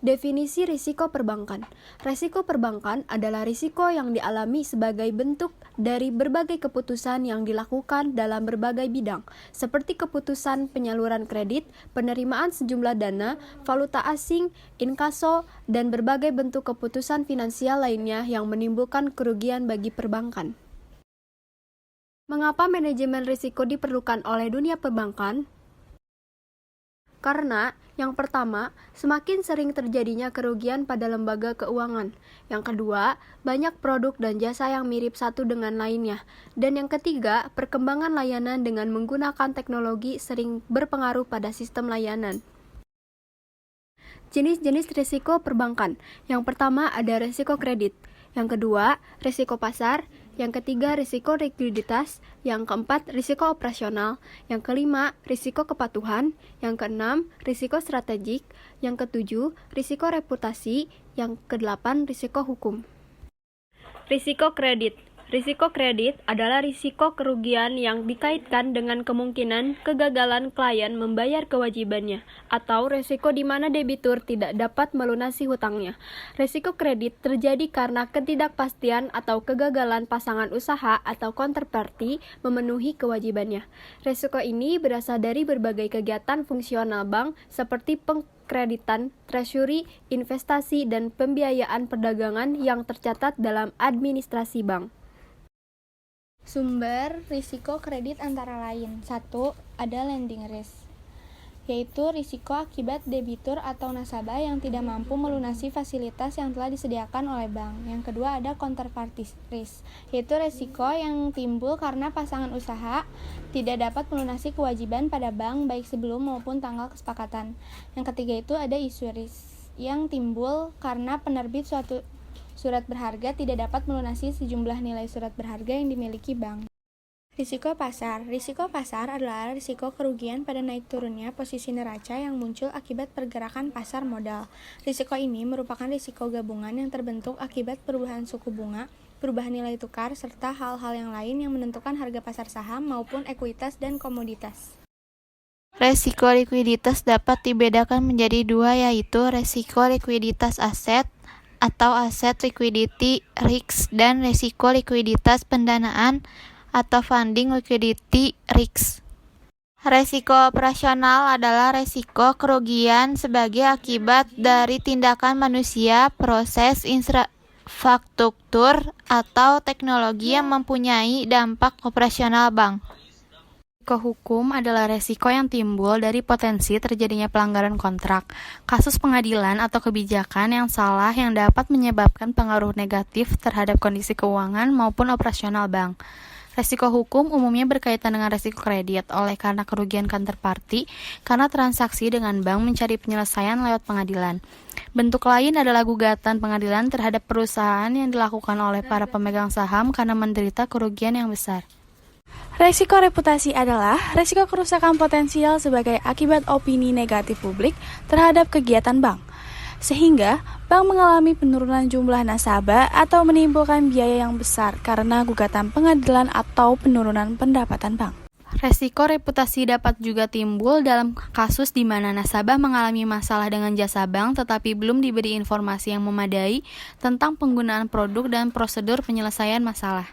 Definisi risiko perbankan. Risiko perbankan adalah risiko yang dialami sebagai bentuk dari berbagai keputusan yang dilakukan dalam berbagai bidang, seperti keputusan penyaluran kredit, penerimaan sejumlah dana, valuta asing, inkaso, dan berbagai bentuk keputusan finansial lainnya yang menimbulkan kerugian bagi perbankan. Mengapa manajemen risiko diperlukan oleh dunia perbankan? Karena, yang pertama, semakin sering terjadinya kerugian pada lembaga keuangan. Yang kedua, banyak produk dan jasa yang mirip satu dengan lainnya. Dan yang ketiga, perkembangan layanan dengan menggunakan teknologi sering berpengaruh pada sistem layanan. Jenis-jenis risiko perbankan. Yang pertama ada risiko kredit. Yang kedua, risiko pasar. Yang ketiga, risiko likuiditas. Yang keempat, risiko operasional. Yang kelima, risiko kepatuhan. Yang keenam, risiko strategik. Yang ketujuh, risiko reputasi. Yang kedelapan, risiko hukum. Risiko kredit. Risiko kredit adalah risiko kerugian yang dikaitkan dengan kemungkinan kegagalan klien membayar kewajibannya, atau risiko di mana debitur tidak dapat melunasi hutangnya. Risiko kredit terjadi karena ketidakpastian atau kegagalan pasangan usaha atau counterparty memenuhi kewajibannya. Risiko ini berasal dari berbagai kegiatan fungsional bank seperti kreditan, treasury, investasi, dan pembiayaan perdagangan yang tercatat dalam administrasi bank. Sumber risiko kredit antara lain. 1. Ada lending risk, yaitu risiko akibat debitur atau nasabah yang tidak mampu melunasi fasilitas yang telah disediakan oleh bank. Yang kedua ada counterparty risk, yaitu risiko yang timbul karena pasangan usaha tidak dapat melunasi kewajiban pada bank baik sebelum maupun tanggal kesepakatan. Yang ketiga itu ada issue risk, yang timbul karena penerbit suatu surat berharga tidak dapat melunasi sejumlah nilai surat berharga yang dimiliki bank. Risiko pasar. Risiko pasar adalah risiko kerugian pada naik turunnya posisi neraca yang muncul akibat pergerakan pasar modal. Risiko ini merupakan risiko gabungan yang terbentuk akibat perubahan suku bunga, perubahan nilai tukar, serta hal-hal yang lain yang menentukan harga pasar saham maupun ekuitas dan komoditas. Resiko likuiditas dapat dibedakan menjadi dua, yaitu resiko likuiditas aset atau aset liquidity risk dan risiko likuiditas pendanaan atau funding liquidity risk. Resiko operasional adalah resiko kerugian sebagai akibat dari tindakan manusia, proses, infrastruktur, atau teknologi yang mempunyai dampak operasional bank. Risiko hukum adalah resiko yang timbul dari potensi terjadinya pelanggaran kontrak, kasus pengadilan atau kebijakan yang salah yang dapat menyebabkan pengaruh negatif terhadap kondisi keuangan maupun operasional bank. Resiko hukum umumnya berkaitan dengan resiko kredit oleh karena kerugian counterparty karena transaksi dengan bank mencari penyelesaian lewat pengadilan. Bentuk lain adalah gugatan pengadilan terhadap perusahaan yang dilakukan oleh para pemegang saham karena menderita kerugian yang besar. Resiko reputasi adalah resiko kerusakan potensial sebagai akibat opini negatif publik terhadap kegiatan bank, sehingga bank mengalami penurunan jumlah nasabah atau menimbulkan biaya yang besar karena gugatan pengadilan atau penurunan pendapatan bank. Resiko reputasi dapat juga timbul dalam kasus di mana nasabah mengalami masalah dengan jasa bank tetapi belum diberi informasi yang memadai tentang penggunaan produk dan prosedur penyelesaian masalah.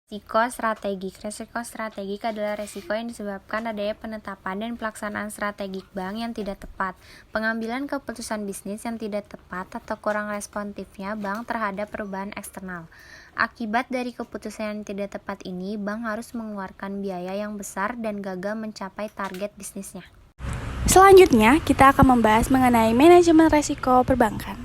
Risiko strategik. Risiko strategik adalah risiko yang disebabkan adanya penetapan dan pelaksanaan strategik bank yang tidak tepat, pengambilan keputusan bisnis yang tidak tepat atau kurang responsifnya bank terhadap perubahan eksternal. Akibat dari keputusan yang tidak tepat ini, bank harus mengeluarkan biaya yang besar dan gagal mencapai target bisnisnya. Selanjutnya, kita akan membahas mengenai manajemen risiko perbankan.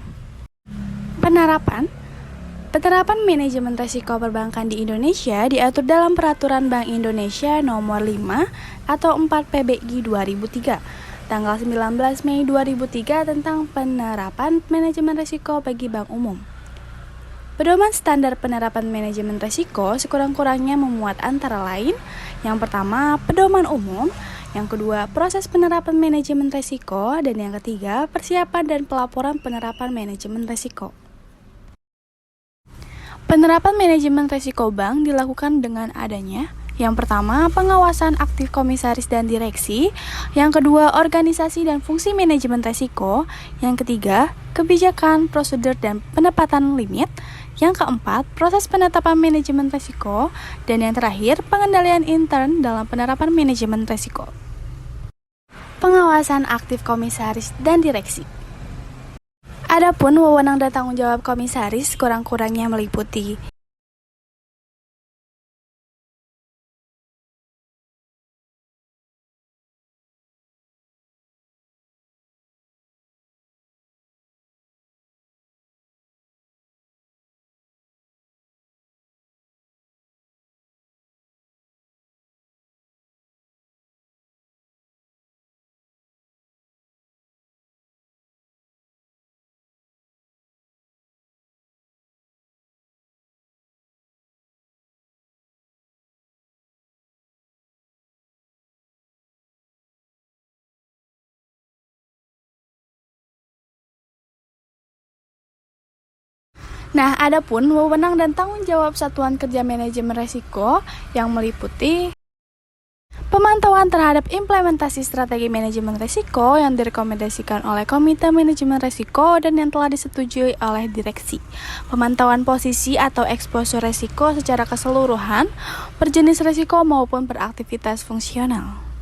Penerapan manajemen risiko perbankan di Indonesia diatur dalam Peraturan Bank Indonesia Nomor 5 atau 4 PBI 2003, tanggal 19 Mei 2003 tentang penerapan manajemen risiko bagi bank umum. Pedoman standar penerapan manajemen risiko sekurang-kurangnya memuat antara lain: yang pertama, pedoman umum; yang kedua, proses penerapan manajemen risiko; dan yang ketiga, persiapan dan pelaporan penerapan manajemen risiko. Penerapan manajemen risiko bank dilakukan dengan adanya Yang pertama, pengawasan aktif komisaris dan direksi. Yang kedua, organisasi dan fungsi manajemen resiko. Yang ketiga, kebijakan, prosedur, dan penempatan limit. Yang keempat, proses penetapan manajemen resiko. Dan yang terakhir, pengendalian intern dalam penerapan manajemen resiko. Pengawasan aktif komisaris dan direksi. Adapun wewenang dan tanggung jawab komisaris kurang-kurangnya meliputi Nah, adapun wewenang dan tanggung jawab Satuan Kerja Manajemen Resiko yang meliputi pemantauan terhadap implementasi strategi manajemen resiko yang direkomendasikan oleh Komite Manajemen Resiko dan yang telah disetujui oleh direksi. Pemantauan posisi atau eksposur resiko secara keseluruhan, berjenis resiko maupun beraktivitas fungsional.